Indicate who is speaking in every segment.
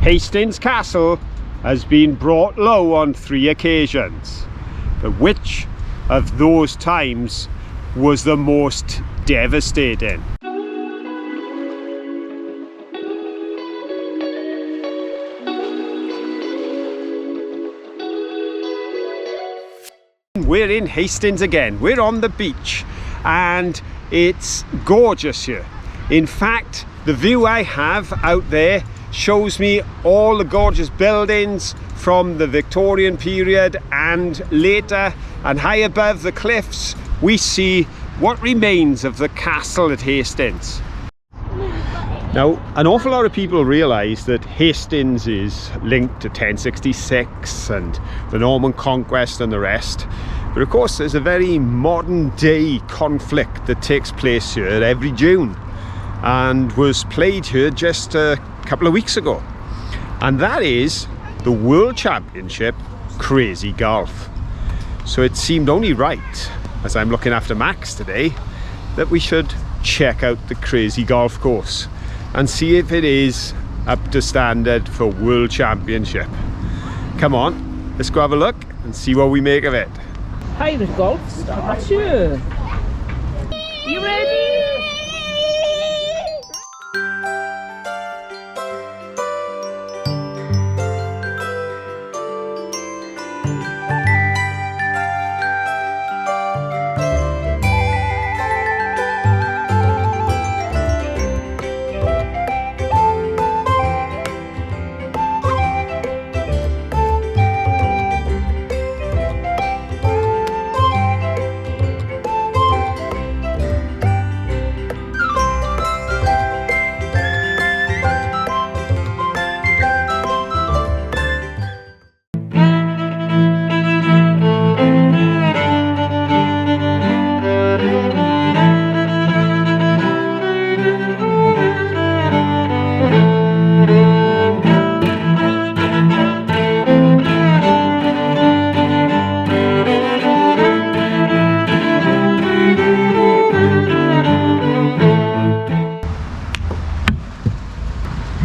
Speaker 1: Hastings Castle has been brought low on 3 occasions, but which of those times was the most devastating? We're in Hastings again. We're on the beach and it's gorgeous here. In fact, the view I have out there shows me all the gorgeous buildings from the Victorian period and later, and high above the cliffs we see what remains of the castle at Hastings. Now, an awful lot of people realise that Hastings is linked to 1066 and the Norman Conquest and the rest. But of course there's a very modern day conflict that takes place here every June and was played here just a couple of weeks ago. And that is the World Championship Crazy Golf. So it seemed only right, as I'm looking after Max today, that we should check out the Crazy Golf course and see if it is up to standard for World Championship. Come on, let's go have a look and see what we make of it.
Speaker 2: Pirate golf starts here. You ready?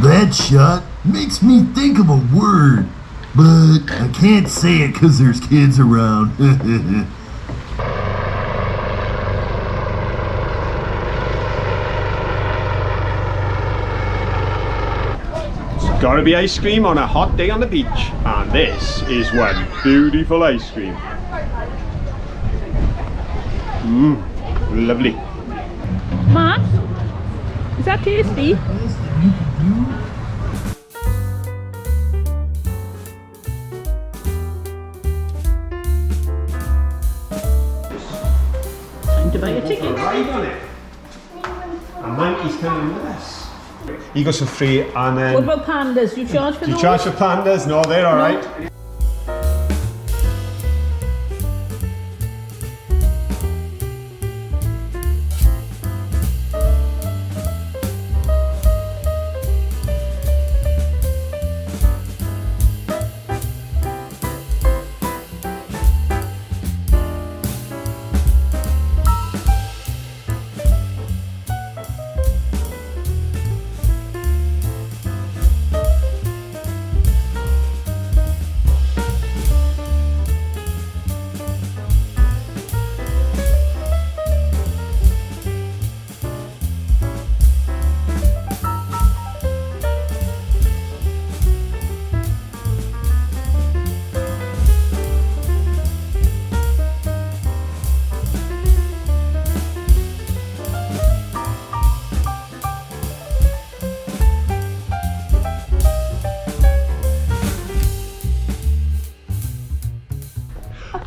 Speaker 3: That shot makes me think of a word, but I can't say it because there's kids around.
Speaker 1: It's gotta be ice cream on a hot day on the beach, and this is one beautiful ice cream. Lovely.
Speaker 2: Matt, is that tasty? Time to buy a ticket.
Speaker 1: Ride on it. And Manky's coming with us. He goes for free, and then...
Speaker 2: What about pandas? You charge for those?
Speaker 1: You charge for pandas? No, they're alright.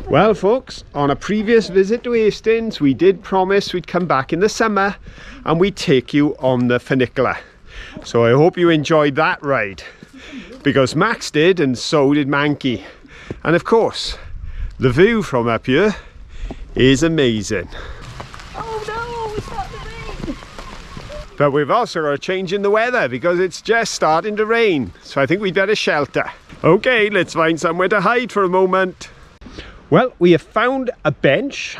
Speaker 1: Well folks, on a previous visit to Hastings we did promise we'd come back in the summer and we'd take you on the funicular. So I hope you enjoyed that ride, because Max did and so did Manky. And of course, the view from up here is amazing.
Speaker 2: Oh no, it's not the rain.
Speaker 1: But we've also got a change in the weather because it's just starting to rain. So I think we'd better shelter. Okay, let's find somewhere to hide for a moment. Well, we have found a bench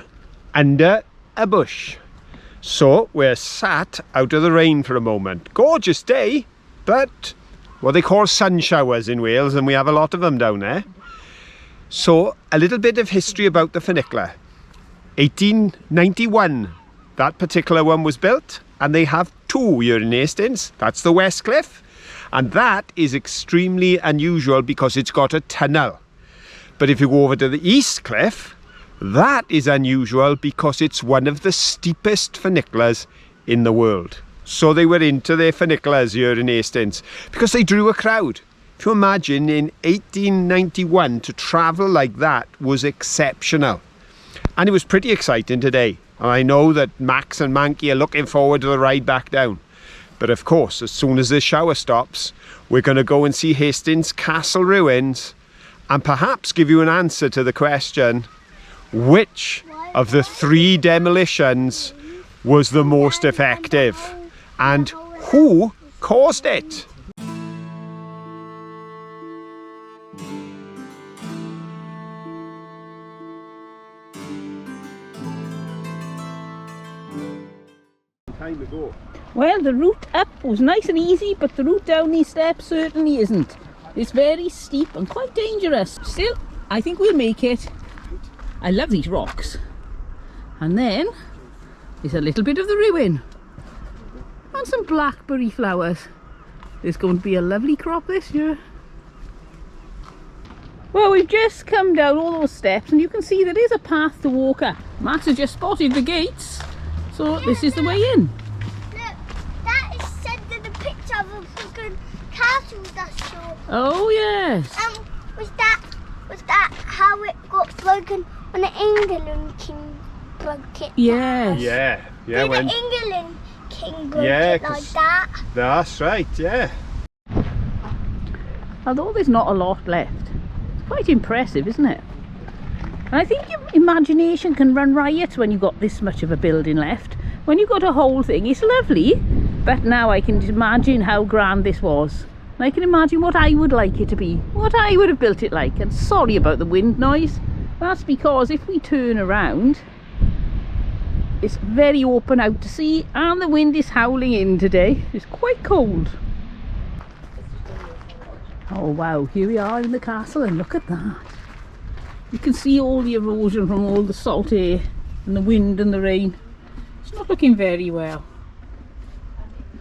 Speaker 1: under a bush. So we're sat out of the rain for a moment. Gorgeous day, but what they call sun showers in Wales, and we have a lot of them down there. So a little bit of history about the funicular. 1891, that particular one was built, and they have two here in Hastings. That's the West Cliff, and that is extremely unusual because it's got a tunnel. But if you go over to the East Cliff, that is unusual because it's one of the steepest funiculars in the world. So they were into their funiculars here in Hastings because they drew a crowd. If you imagine, in 1891 to travel like that was exceptional. And it was pretty exciting today. And I know that Max and Manky are looking forward to the ride back down. But of course, as soon as this shower stops, we're going to go and see Hastings Castle ruins and perhaps give you an answer to the question, which of the 3 demolitions was the most effective and who caused it? Time ago.
Speaker 2: Well, the route up was nice and easy, but the route down these steps certainly isn't. It's very steep and quite dangerous. Still, I think we'll make it. I love these rocks. And then there's a little bit of the ruin and some blackberry flowers. There's going to be a lovely crop this year. Well, we've just come down all those steps and you can see there is a path to walk up. Max has just spotted the gates, so this is the way in.
Speaker 4: Look, that is said in the picture of a fucking castle that's short.
Speaker 2: Oh yes.
Speaker 4: Was that how it got broken when the England king broke it?
Speaker 2: Yes.
Speaker 1: Yeah,
Speaker 4: Did
Speaker 1: when
Speaker 4: the England king broke it like that?
Speaker 1: that's right, yeah.
Speaker 2: Although there's not a lot left, it's quite impressive, isn't it? And I think your imagination can run riot when you've got this much of a building left. When you've got a whole thing, it's lovely, but now I can imagine how grand this was. And I can imagine what I would like it to be, what I would have built it like. And sorry about the wind noise. That's because if we turn around, it's very open out to sea and the wind is howling in today. It's quite cold. Oh wow, here we are in the castle and look at that. You can see all the erosion from all the salt air and the wind and the rain. It's not looking very well.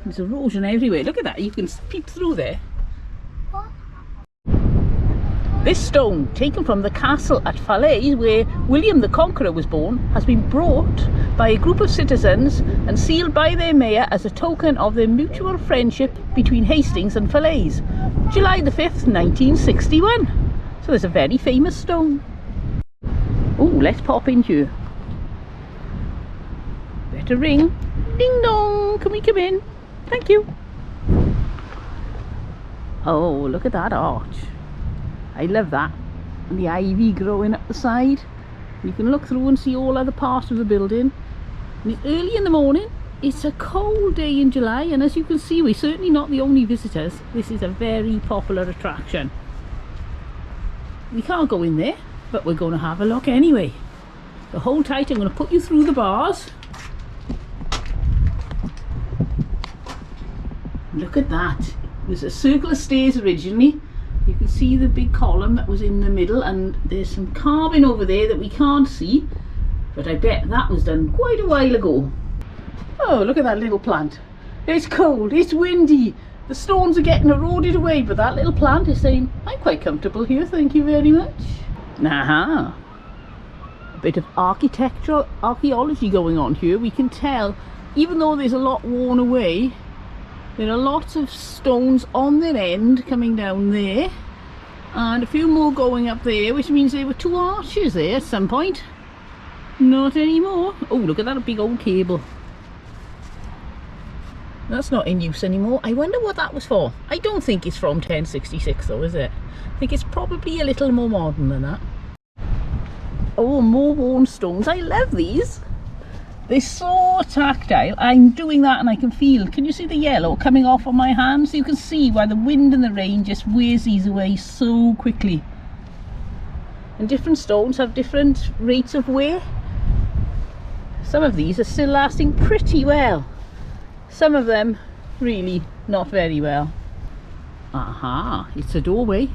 Speaker 2: There's erosion everywhere. Look at that, you can peep through there.
Speaker 4: What?
Speaker 2: This stone, taken from the castle at Falaise, where William the Conqueror was born, has been brought by a group of citizens and sealed by their mayor as a token of their mutual friendship between Hastings and Falaise, July the 5th, 1961. So there's a very famous stone. Oh, let's pop in here. Better ring. Ding dong, can we come in? Thank you. Oh, look at that arch. I love that. And the ivy growing up the side. You can look through and see all other parts of the building. And it's early in the morning. It's a cold day in July, and as you can see, we're certainly not the only visitors. This is a very popular attraction. We can't go in there, but we're going to have a look anyway. So hold tight, I'm going to put you through the bars. Look at that. There's a circle of stairs originally. You can see the big column that was in the middle, and there's some carving over there that we can't see, but I bet that was done quite a while ago. Oh, look at that little plant. It's cold, it's windy, the stones are getting eroded away, but that little plant is saying, I'm quite comfortable here, thank you very much. Aha. A bit of architectural archaeology going on here. We can tell, even though there's a lot worn away, there are lots of stones on their end coming down there, and a few more going up there, which means there were 2 arches there at some point. Not anymore. Oh, look at that big old cable. That's not in use anymore. I wonder what that was for. I don't think it's from 1066 though, is it? I think it's probably a little more modern than that. Oh, more worn stones. I love these. They're so tactile. I'm doing that and I can feel, can you see the yellow coming off on my hands? You can see why the wind and the rain just wears these away so quickly. And different stones have different rates of wear. Some of these are still lasting pretty well. Some of them really not very well. Aha, it's a doorway.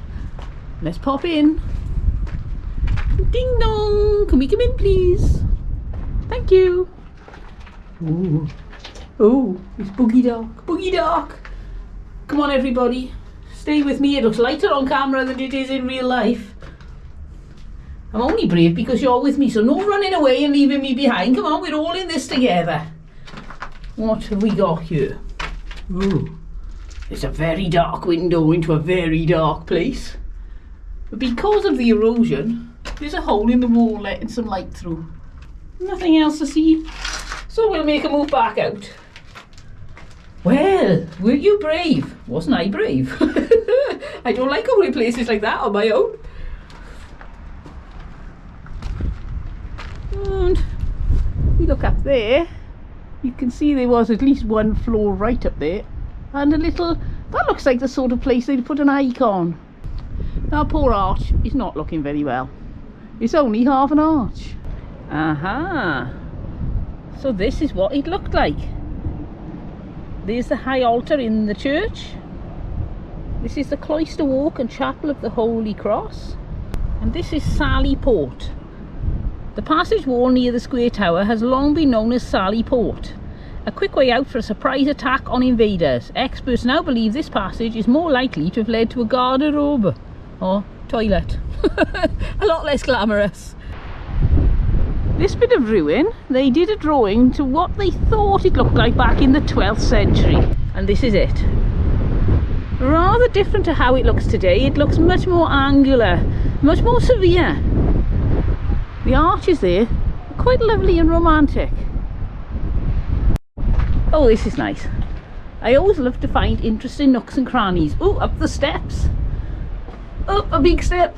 Speaker 2: Let's pop in. Ding dong! Can we come in, please? Thank you. Ooh. Oh, it's boogie dark. Boogie dark! Come on, everybody. Stay with me. It looks lighter on camera than it is in real life. I'm only brave because you're with me, so no running away and leaving me behind. Come on, we're all in this together. What have we got here? Ooh. It's a very dark window into a very dark place. But because of the erosion, there's a hole in the wall letting some light through. Nothing else to see, so we'll make a move back out. Well, were you brave? Wasn't I brave? I don't like going to places like that on my own. And we look up there, you can see there was at least one floor right up there. And a little, that looks like the sort of place they'd put an icon. Now poor arch is not looking very well. It's only half an arch. Aha! So this is what it looked like. There's the high altar in the church. This is the cloister walk and chapel of the Holy Cross. And this is Sally Port. The passage wall near the square tower has long been known as Sally Port. A quick way out for a surprise attack on invaders. Experts now believe this passage is more likely to have led to a garderobe or toilet. A lot less glamorous. This bit of ruin, they did a drawing to what they thought it looked like back in the 12th century. And this is it. Rather different to how it looks today. It looks much more angular, much more severe. The arches there are quite lovely and romantic. Oh, this is nice. I always love to find interesting nooks and crannies. Oh, up the steps. Oh, a big step.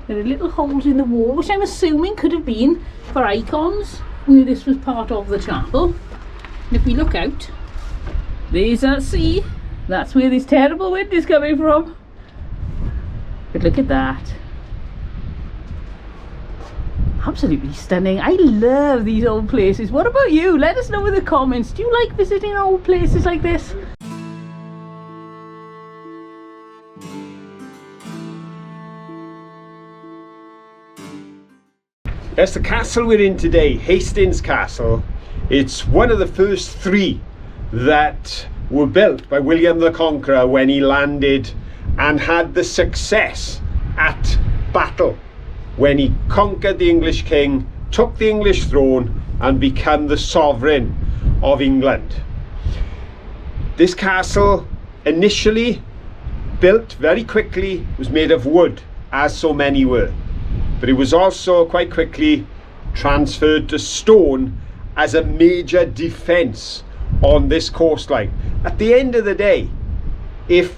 Speaker 2: There are little holes in the wall, which I'm assuming could have been for icons. This was part of the chapel. And if we look out, there's that sea. That's where this terrible wind is coming from. But look at that. Absolutely stunning. I love these old places. What about you? Let us know in the comments. Do you like visiting old places like this?
Speaker 1: That's the castle we're in today, Hastings Castle. It's one of the first three that were built by William the Conqueror when he landed and had the success at battle, when he conquered the English king, took the English throne and became the sovereign of England. This castle, initially built very quickly, was made of wood, as so many were. But it was also quite quickly transferred to stone as a major defence on this coastline. At the end of the day, if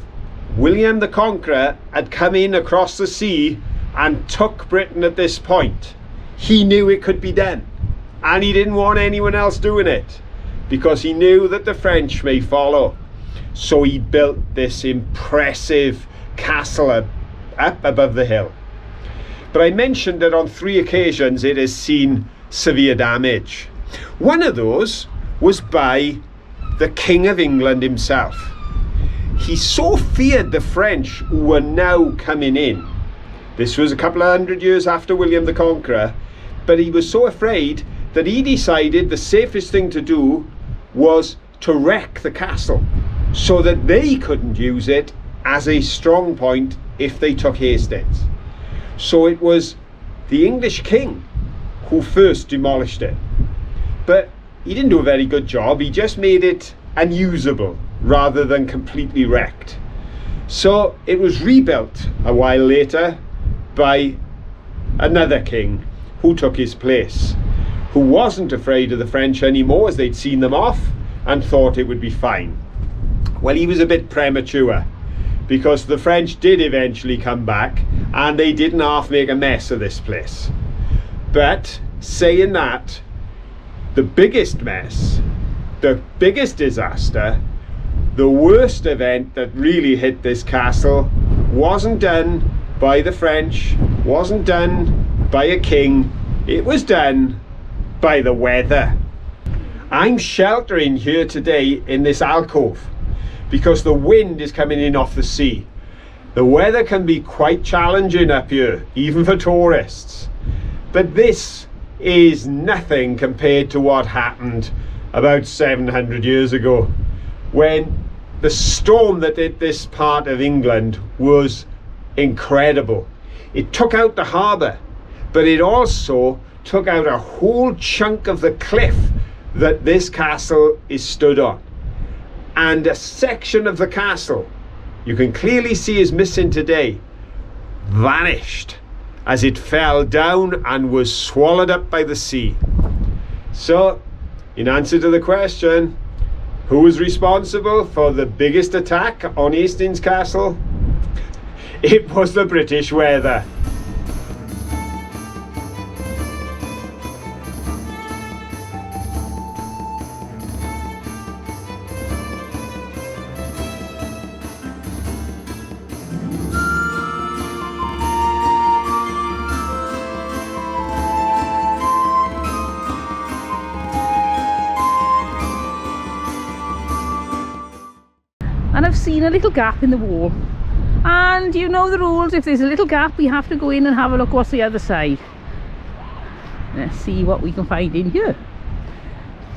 Speaker 1: William the Conqueror had come in across the sea and took Britain at this point, he knew it could be done. And he didn't want anyone else doing it, because he knew that the French may follow. So he built this impressive castle up above the hill. But I mentioned that on 3 occasions it has seen severe damage. One of those was by the King of England himself. He so feared the French who were now coming in. This was a couple of hundred years after William the Conqueror, but he was so afraid that he decided the safest thing to do was to wreck the castle so that they couldn't use it as a strong point if they took Hastings. So it was the English king who first demolished it. But he didn't do a very good job. He just made it unusable rather than completely wrecked. So it was rebuilt a while later by another king who took his place, who wasn't afraid of the French anymore as they'd seen them off and thought it would be fine. Well, he was a bit premature, because the French did eventually come back and they didn't half make a mess of this place. But saying that, the biggest mess, the biggest disaster, the worst event that really hit this castle wasn't done by the French, wasn't done by a king, it was done by the weather. I'm sheltering here today in this alcove because the wind is coming in off the sea. The weather can be quite challenging up here, even for tourists. But this is nothing compared to what happened about 700 years ago, when the storm that hit this part of England was incredible. It took out the harbour, but it also took out a whole chunk of the cliff that this castle is stood on. And a section of the castle you can clearly see is missing today, vanished as it fell down and was swallowed up by the sea. So, in answer to the question, who was responsible for the biggest attack on Hastings Castle? It was the British weather.
Speaker 2: And I've seen a little gap in the wall, and you know the rules. If there's a little gap, we have to go in and have a look what's the other side. Let's see what we can find in here.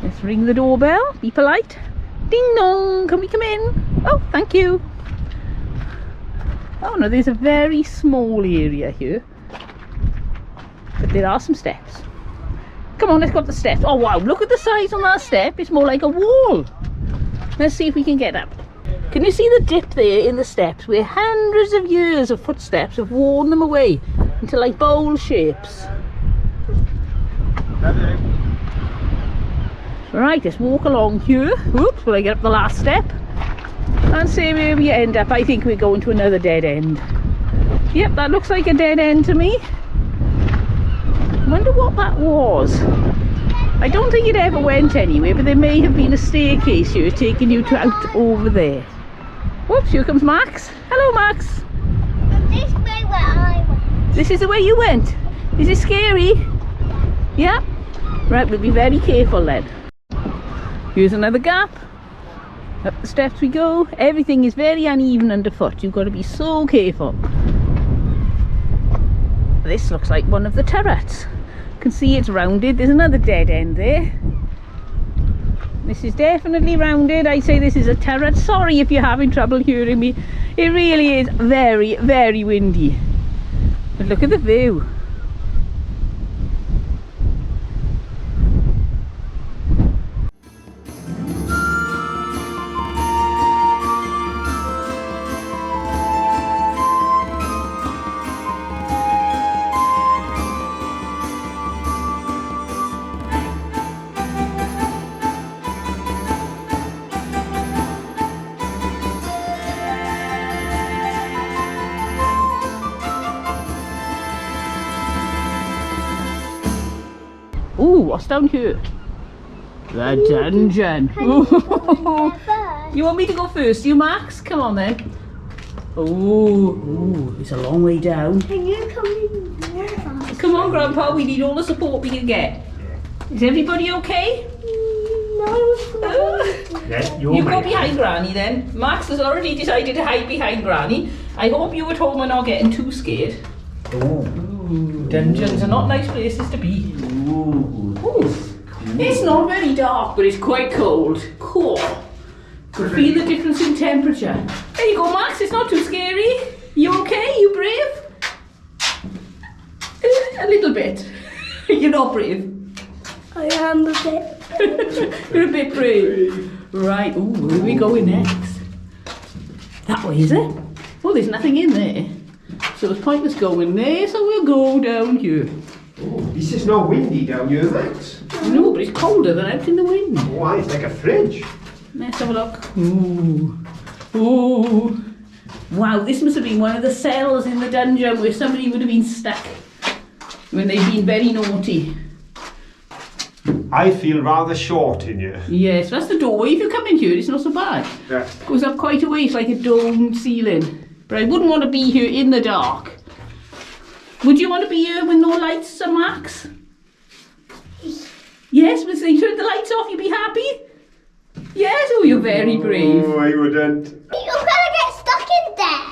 Speaker 2: Let's ring the doorbell, be polite. Ding dong, can we come in? Oh, thank you. Oh no, there's a very small area here, but there are some steps. Come on, let's go up the steps. Oh wow, look at the size on that step. It's more like a wall. Let's see if we can get up. Can you see the dip there in the steps where hundreds of years of footsteps have worn them away into like bowl shapes? Right, let's walk along here. Oops, will I get up the last step? And see where we end up. I think we're going to another dead end. Yep, that looks like a dead end to me. Wonder what that was. I don't think it ever went anywhere, but there may have been a staircase here taking you to out over there. Whoops, here comes Max. Hello, Max.
Speaker 4: This way where I went.
Speaker 2: This is the way you went. Is it scary? Yeah? Right, we'll be very careful then. Here's another gap. Up the steps we go. Everything is very uneven underfoot. You've got to be so careful. This looks like one of the turrets. You can see it's rounded. There's another dead end there. This is definitely rounded. I say this is a turret. Sorry if you're having trouble hearing me. It really is very, very windy. But look at the view. Ooh, what's down here? The dungeon. You want me to go first, you Max? Come on then. Ooh, it's a long way down.
Speaker 4: Can you come in there?
Speaker 2: Come on, Grandpa, we need all the support we can get. Is everybody okay?
Speaker 4: No.
Speaker 1: Yes,
Speaker 2: You go behind Granny then. Max has already decided to hide behind Granny. I hope you at home are not getting too scared. Ooh, dungeons are not nice places to be. Ooh. It's not very dark, but it's quite cold. Cool. Could feel the difference in temperature. There you go, Max. It's not too scary. You okay? You brave? A little bit. You're not brave.
Speaker 4: I am a bit.
Speaker 2: You're a bit brave. Right. Ooh, where are we going next? That way, is it? Oh, there's nothing in there. So it's pointless going there, so we'll go down here.
Speaker 1: Oh, this is not windy down here, Max.
Speaker 2: No, but it's colder than out in the wind.
Speaker 1: Why? It's like a fridge.
Speaker 2: Let's have a look. Ooh. Ooh. Wow, this must have been one of the cells in the dungeon where somebody would have been stuck when they've been very naughty.
Speaker 1: I feel rather short in here.
Speaker 2: Yes, that's the doorway. If you come in here, it's not so bad.
Speaker 1: Yeah.
Speaker 2: It goes up quite a way. It's like a domed ceiling. But I wouldn't want to be here in the dark. Would you want to be here with no lights, Sir Max? Yes, but if they turned the lights off, you'd be happy? Yes, oh, you're very brave.
Speaker 1: Oh, I wouldn't.
Speaker 4: You're gonna get stuck in there.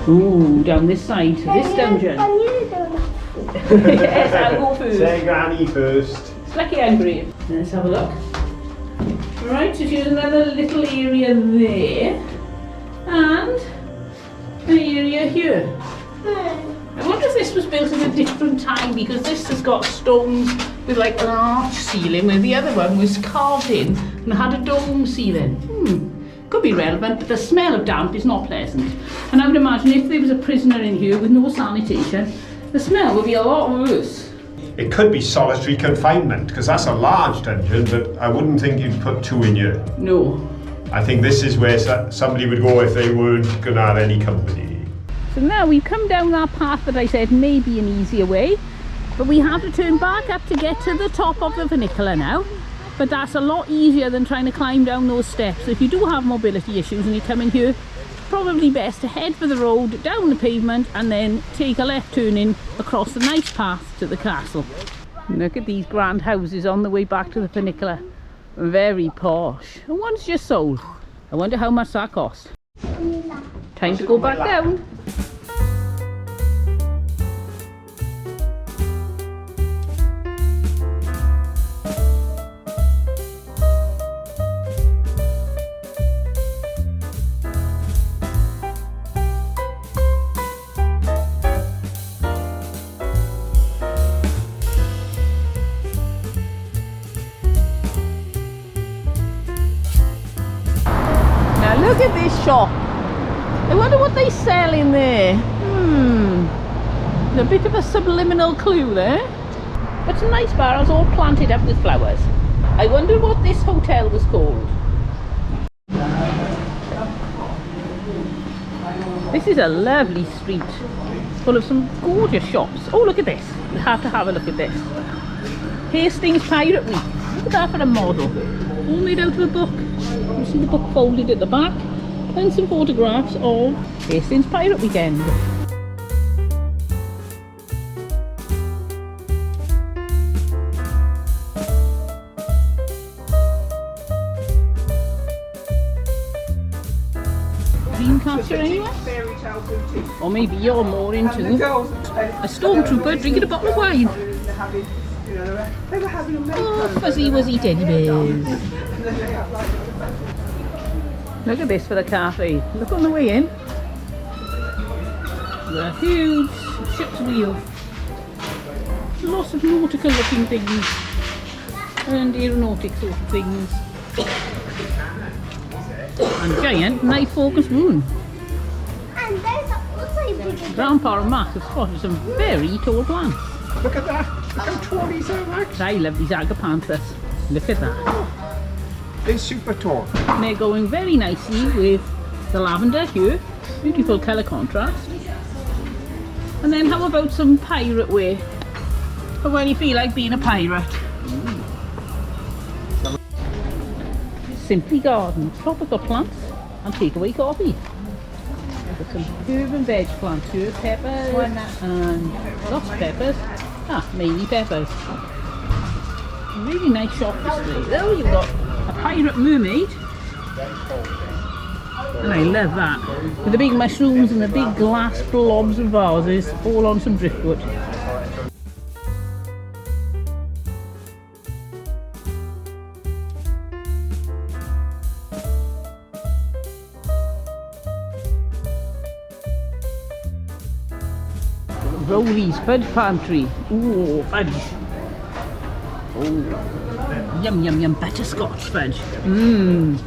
Speaker 2: Ooh, down this side, this dungeon.
Speaker 4: I need to
Speaker 2: Yes, I'll go first.
Speaker 1: Say Granny first.
Speaker 2: It's lucky I'm brave. Let's have a look. Right, so here's another little area there. And an area here. I wonder if this was built at a different time, because this has got stones with like an arch ceiling, where the other one was carved in and had a dome ceiling. Could be relevant, but the smell of damp is not pleasant. And I would imagine if there was a prisoner in here with no sanitation, the smell would be a lot worse.
Speaker 1: It could be solitary confinement, because that's a large dungeon, but I wouldn't think you'd put 2 in here.
Speaker 2: No.
Speaker 1: I think this is where somebody would go if they weren't going to have any company.
Speaker 2: So now we've come down that path that I said may be an easier way, but we have to turn back up to get to the top of the funicular now. But that's a lot easier than trying to climb down those steps. So if you do have mobility issues and you come in here, probably best to head for the road, down the pavement, and then take a left turn in across the nice path to the castle. Look at these grand houses on the way back to the funicular. Very posh. And one's just sold. I wonder how much that cost. Time to go back down. Look at this shop. I wonder what they sell in there. A bit of a subliminal clue there. But some nice barrels all planted up with flowers. I wonder what this hotel was called. This is a lovely street full of some gorgeous shops. Oh, look at this. You have to have a look at this. Hastings Pirate Week. Look at that for a model. All made out of a book. You see the book folded at the back, and some photographs of Hastings Pirate Weekend. Dream catcher anyway? Or maybe you're more into a stormtrooper drinking a bottle of wine. Oh, fuzzy wuzzy teddy bears. Look at this for the cafe. Look on the way in. The huge ship's wheel. Lots of nautical looking things. And aeronautic sort of things. And giant knife, fork and spoon.
Speaker 4: And there's also a bigger.
Speaker 2: Grandpa and Max have spotted some very tall plants.
Speaker 1: Look at that. Look how tall these are, Max.
Speaker 2: I love these agapanthus. Look at that.
Speaker 1: They're super tall.
Speaker 2: And they're going very nicely with the lavender here. Beautiful colour contrast. And then how about some pirate wear for when you feel like being a pirate. Simply Garden, tropical plants and takeaway coffee. Got some herb and veg plants here, peppers and lots of peppers. Mainly peppers. Really nice shop display. Oh, you've got a pirate mermaid. And I love that. With the big mushrooms and the big glass blobs and vases all on some driftwood. Rollies fudge pantry. Ooh, fudge. Oh, yum yum yum, butterscotch fudge. We've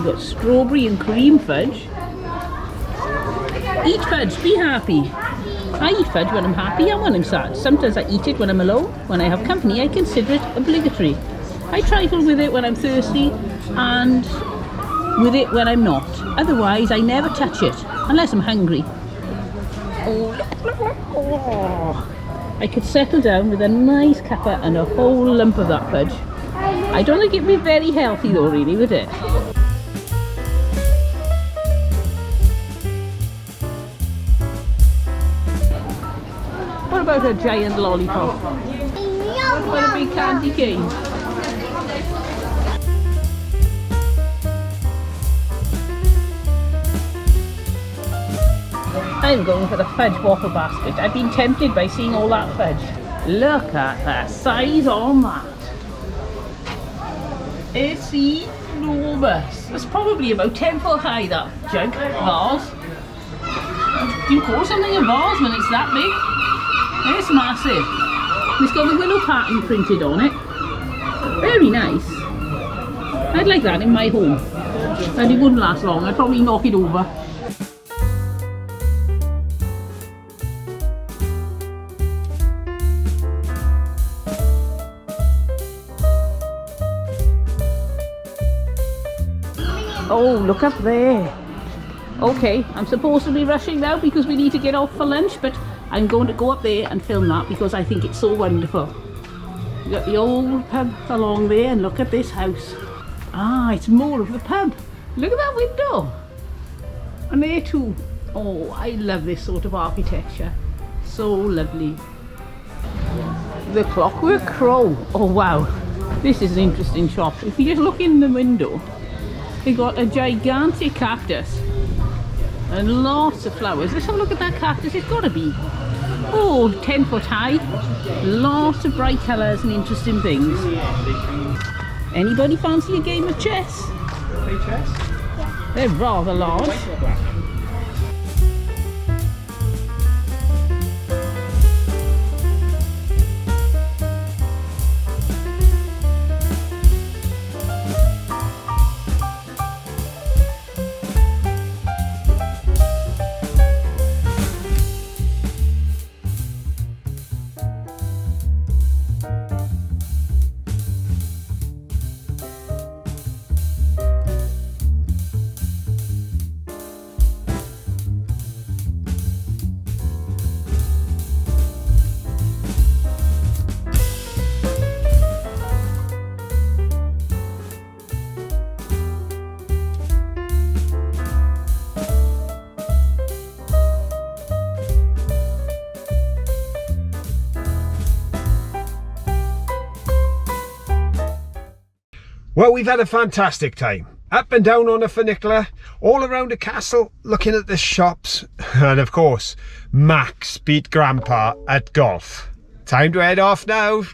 Speaker 2: got strawberry and cream fudge. Eat fudge, be happy. I eat fudge when I'm happy and when I'm sad. Sometimes I eat it when I'm alone. When I have company, I consider it obligatory. I trifle with it when I'm thirsty and with it when I'm not. Otherwise, I never touch it unless I'm hungry. Oh, look, look. Oh. I could settle down with a nice cuppa and a whole lump of that fudge. I don't think it'd be very healthy though, really, would it? What about a giant lollipop? What about a big candy cane? I'm going for the fudge waffle basket. I've been tempted by seeing all that fudge. Look at the size on that. It's enormous. It's probably about 10 foot high, that jug, vase. Do you call something a vase when it's that big? It's massive. It's got the willow pattern printed on it. Very nice. I'd like that in my home. And it wouldn't last long. I'd probably knock it over. Oh, look up there. Okay, I'm supposed to be rushing now because we need to get off for lunch, but I'm going to go up there and film that because I think it's so wonderful. You got the old pub along there and look at this house. Ah, it's more of the pub. Look at that window. And there too. Oh, I love this sort of architecture. So lovely. The Clockwork Crow. Oh wow, this is an interesting shop. If you just look in the window, they got a gigantic cactus and lots of flowers. Let's have a look at that cactus. It's got to be, 10 foot high. Lots of bright colours and interesting things. Anybody fancy a game of chess?
Speaker 1: Play chess?
Speaker 4: Yeah.
Speaker 2: They're rather large.
Speaker 1: Well, we've had a fantastic time. Up and down on a funicular, all around the castle, looking at the shops, and of course, Max beat Grandpa at golf. Time to head off now,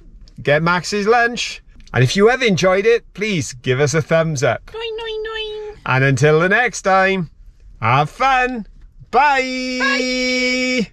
Speaker 1: get Max's lunch. And if you have enjoyed it, please give us a thumbs up.
Speaker 2: Doing, doing, doing.
Speaker 1: And until the next time, have fun. Bye.
Speaker 2: Bye.